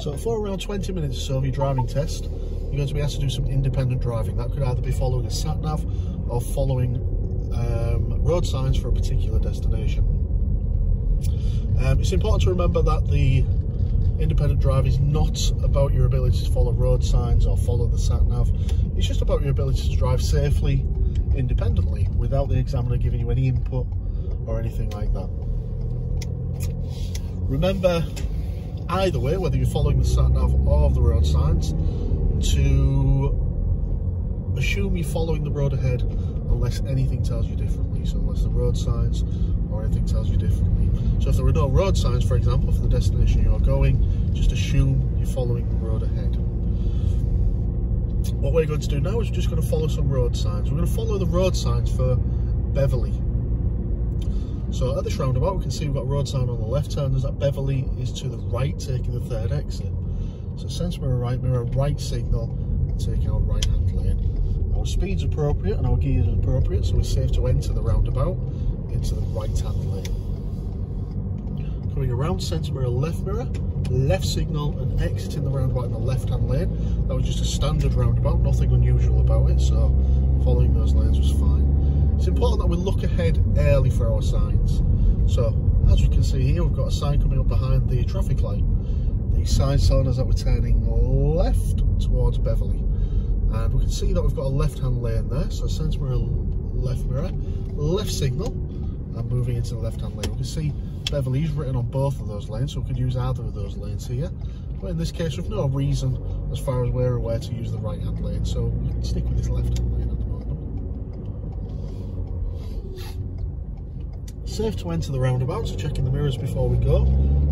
So for around 20 minutes or so of your driving test, you're going to be asked to do some independent driving. That could either be following a sat-nav or following road signs for a particular destination. It's important to remember that the independent drive is not about your ability to follow road signs or follow the sat-nav. It's just about your ability to drive safely, independently, without the examiner giving you any input or anything like that. Remember, either way, whether you're following the sat-nav or the road signs, to assume you're following the road ahead unless anything tells you differently. So unless the road signs or anything tells you differently. So if there are no road signs, for example, for the destination you're going, just assume you're following the road ahead. What we're going to do now is we're just going to follow some road signs. We're going to follow the road signs for Beverley. So at this roundabout, we can see we've got a road sign on the left hand. There's that Beverley is to the right, taking the third exit. So sense mirror, right signal, and taking our right hand lane. Our speed's appropriate and our gear is appropriate, so we're safe to enter the roundabout into the right hand lane. Coming around, sense mirror, left signal, and exiting the roundabout in the left hand lane. That was just a standard roundabout, nothing unusual about it, so following those lanes was fine. It's important that we look ahead early for our signs. So as we can see here, we've got a sign coming up behind the traffic light. The sign telling us that we're turning left towards Beverley, and we can see that we've got a left hand lane there. So sense mirror, left signal, and moving into the left hand lane. We can see Beverley is written on both of those lanes, so we could use either of those lanes here, but in this case we've no reason as far as we're aware to use the right hand lane, so we can stick with this left hand lane at the moment. Safe to enter the roundabout, so checking the mirrors before we go.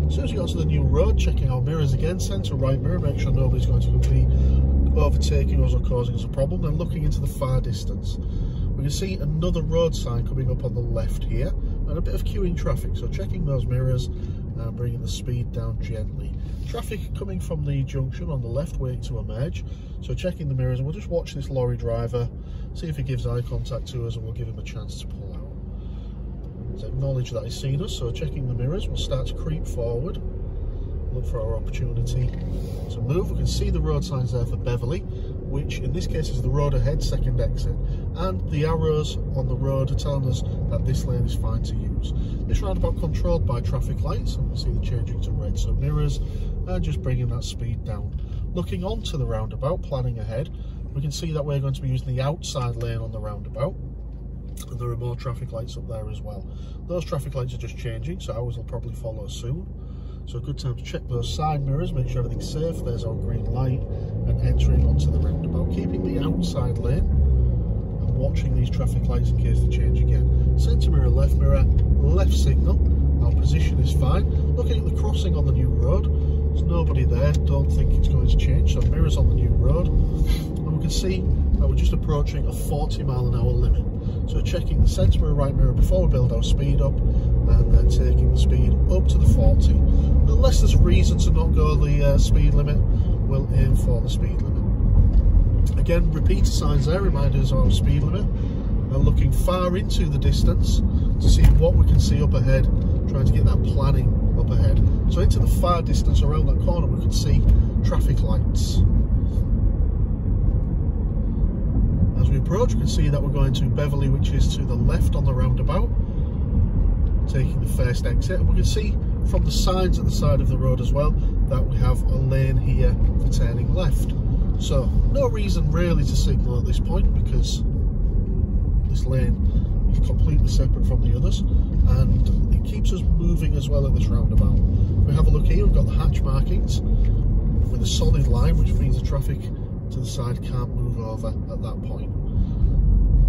As soon as we got to the new road, checking our mirrors again, centre right mirror, make sure nobody's going to be overtaking us or causing us a problem, and looking into the far distance. We can see another road sign coming up on the left here, and a bit of queuing traffic, so checking those mirrors and bringing the speed down gently. Traffic coming from the junction on the left, waiting to emerge, so checking the mirrors, and we'll just watch this lorry driver, see if he gives eye contact to us, and we'll give him a chance to pull out. So acknowledge that he's seen us, so checking the mirrors, we'll start to creep forward, look for our opportunity to move. We can see the road signs there for Beverley, which in this case is the road ahead, second exit, and the arrows on the road are telling us that this lane is fine to use. This roundabout controlled by traffic lights, and we can see the changing to red, so mirrors, and just bringing that speed down. Looking onto the roundabout, planning ahead, we can see that we're going to be using the outside lane on the roundabout, and there are more traffic lights up there as well. Those traffic lights are just changing, so ours will probably follow soon. So a good time to check those side mirrors, make sure everything's safe. There's our green light, and entering onto the roundabout, keeping the outside lane and watching these traffic lights in case they change again. Centre mirror, left signal. Our position is fine. Looking at the crossing on the new road, there's nobody there, don't think it's going to change, so mirrors on the new road, and we can see that we're just approaching a 40-mile-an-hour limit. So checking the centre mirror, right mirror before we build our speed up, and then taking the speed up to the 40. Unless there's a reason to not go the speed limit, we'll aim for the speed limit. Again, repeater signs there, reminders of our speed limit, and looking far into the distance to see what we can see up ahead, trying to get that planning up ahead. So into the far distance around that corner we can see traffic lights. As we approach, we can see that we're going to Beverley, which is to the left on the roundabout, taking the first exit, and we can see from the signs at the side of the road as well that we have a lane here for turning left. So no reason really to signal at this point, because this lane is completely separate from the others, and it keeps us moving as well at this roundabout. If we have a look here, we've got the hatch markings with a solid line, which means the traffic to the side can't move over at that point.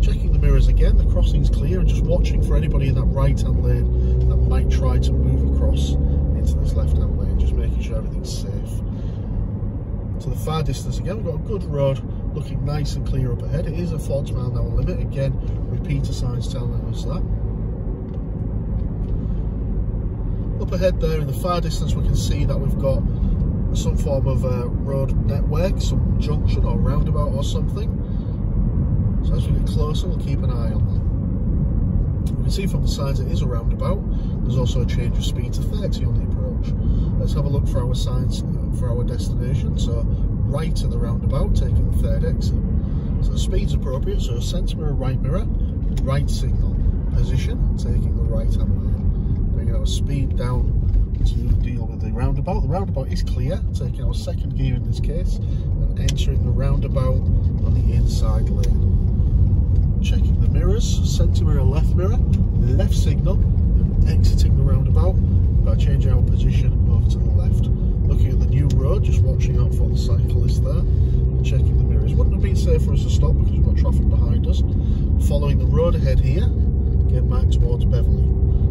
Checking the mirrors again, the crossing's clear, and just watching for anybody in that right hand lane that might try to move across into this left hand lane, just making sure everything's safe. To the far distance again, we've got a good road looking nice and clear up ahead. It is a 40-mile-an-hour limit, again repeater signs telling us that. Up ahead there in the far distance we can see that we've got some form of road network, some junction or roundabout or something. So as we get closer, we'll keep an eye on that. We can see from the signs it is a roundabout. There's also a change of speed to 30 on the approach. Let's have a look for our signs for our destination, so right at the roundabout, taking the third exit. So the speed's appropriate, so centre mirror, right signal. Position, taking the right hand lane. Bringing our speed down to deal with the roundabout. The roundabout is clear, taking our second gear in this case, and entering the roundabout on the inside lane. Checking the mirrors, centre mirror, left signal, and exiting the roundabout by changing our position over to the left. Looking at the new road, just watching out for the cyclist there, and checking the mirrors. Wouldn't have been safe for us to stop because we've got traffic behind us. Following the road ahead here, get back towards Beverley.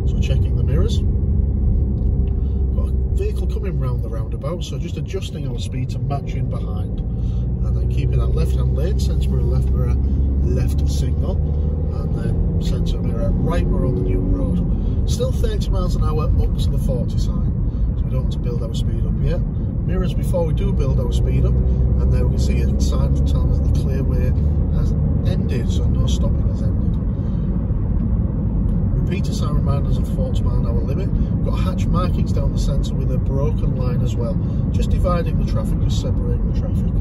So checking the mirrors. Got a vehicle coming round the roundabout, so just adjusting our speed to match in behind. And then keeping that left hand lane, centre mirror, left signal. And then centre mirror, right mirror on the new road. Still 30 miles an hour up to the 40 sign. So we don't want to build our speed up yet. Mirrors before we do build our speed up. And there we can see a sign telling us the clear way has ended, so no stopping has ended. Repeater sign reminders of 40 mile an hour limit. We've got hatch markings down the centre with a broken line as well. Just dividing the traffic, just separating the traffic.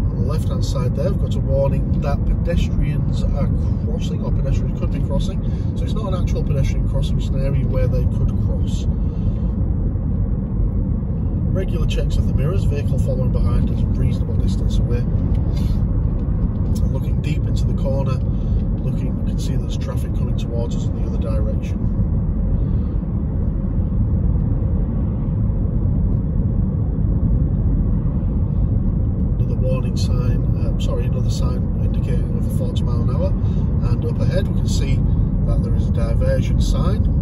On the left hand side there, we've got a warning that pedestrians are crossing, or pedestrians could be crossing. So it's not an actual pedestrian crossing, it's an area where they could cross. Regular checks of the mirrors, vehicle following behind us, reasonable distance away. Looking deep into the corner, we can see there's traffic coming towards us in the other direction. Another warning sign, another sign indicating over 40 mile an hour. And up ahead we can see that there is a diversion sign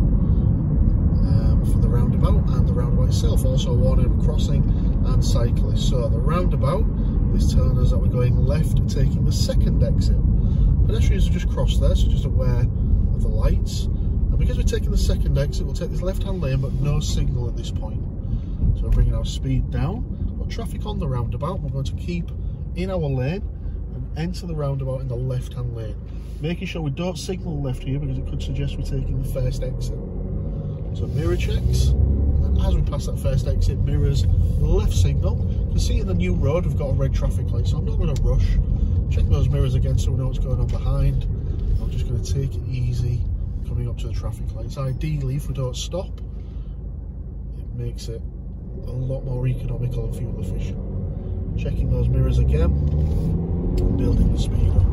for the roundabout, and the roundabout itself also warning of crossing and cyclists. So the roundabout is telling us that we're going left, taking the second exit. Pedestrians have just crossed there, so just aware of the lights. And because we're taking the second exit, we'll take this left-hand lane, but no signal at this point. So we're bringing our speed down. We've got traffic on the roundabout. We're going to keep in our lane and enter the roundabout in the left-hand lane. Making sure we don't signal left here because it could suggest we're taking the first exit. So mirror checks. And as we pass that first exit, mirrors, left signal. You can see in the new road we've got a red traffic light, so I'm not going to rush. Check those mirrors again so we know what's going on behind. I'm just going to take it easy coming up to the traffic lights. Ideally, if we don't stop, it makes it a lot more economical and fuel efficient. Checking those mirrors again and building the speed up.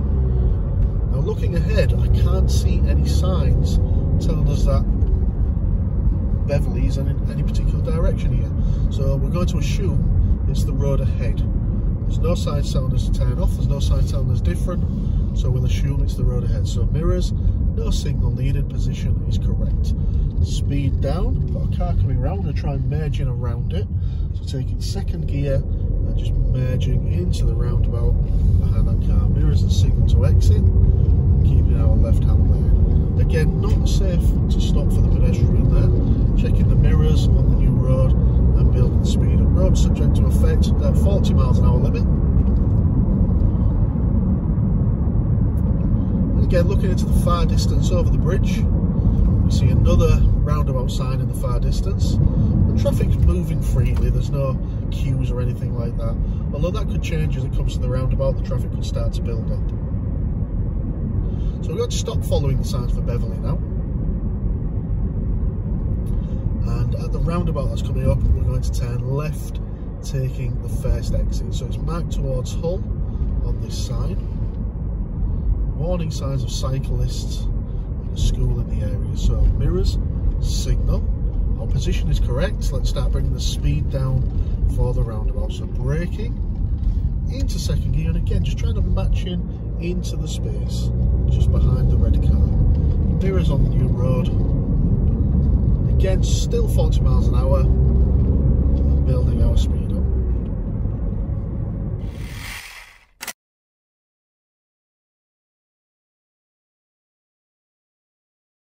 Now looking ahead, I can't see any signs telling us that Beverley is in any particular direction here. So we're going to assume it's the road ahead. There's no signs telling us to turn off, there's no signs telling us different, so we'll assume it's the road ahead. So mirrors, no signal needed, position is correct. Speed down, got a car coming around, we're going to try and merge in around it. So taking second gear and just merging into the roundabout behind that car. Mirrors and signal to exit, keeping our left hand lane. Again, not safe to stop for the pedestrian there. Checking the mirrors on the new road and building the speed up. Road subject to effect at 40 miles an hour limit. And again, looking into the far distance over the bridge, we see another roundabout sign in the far distance. The traffic's moving freely, there's no queues or anything like that. Although that could change as it comes to the roundabout, the traffic could start to build up. So we're going to stop following the signs for Beverley now. And at the roundabout that's coming up, we're going to turn left, taking the first exit. So it's marked towards Hull on this sign. Warning signs of cyclists and a school in the area. So mirrors, signal. Our position is correct. Let's start bringing the speed down for the roundabout. So braking into second gear, and again, just trying to match into the space just behind the red car. Mirrors on the new road. Again, still 40 miles an hour, and building our speed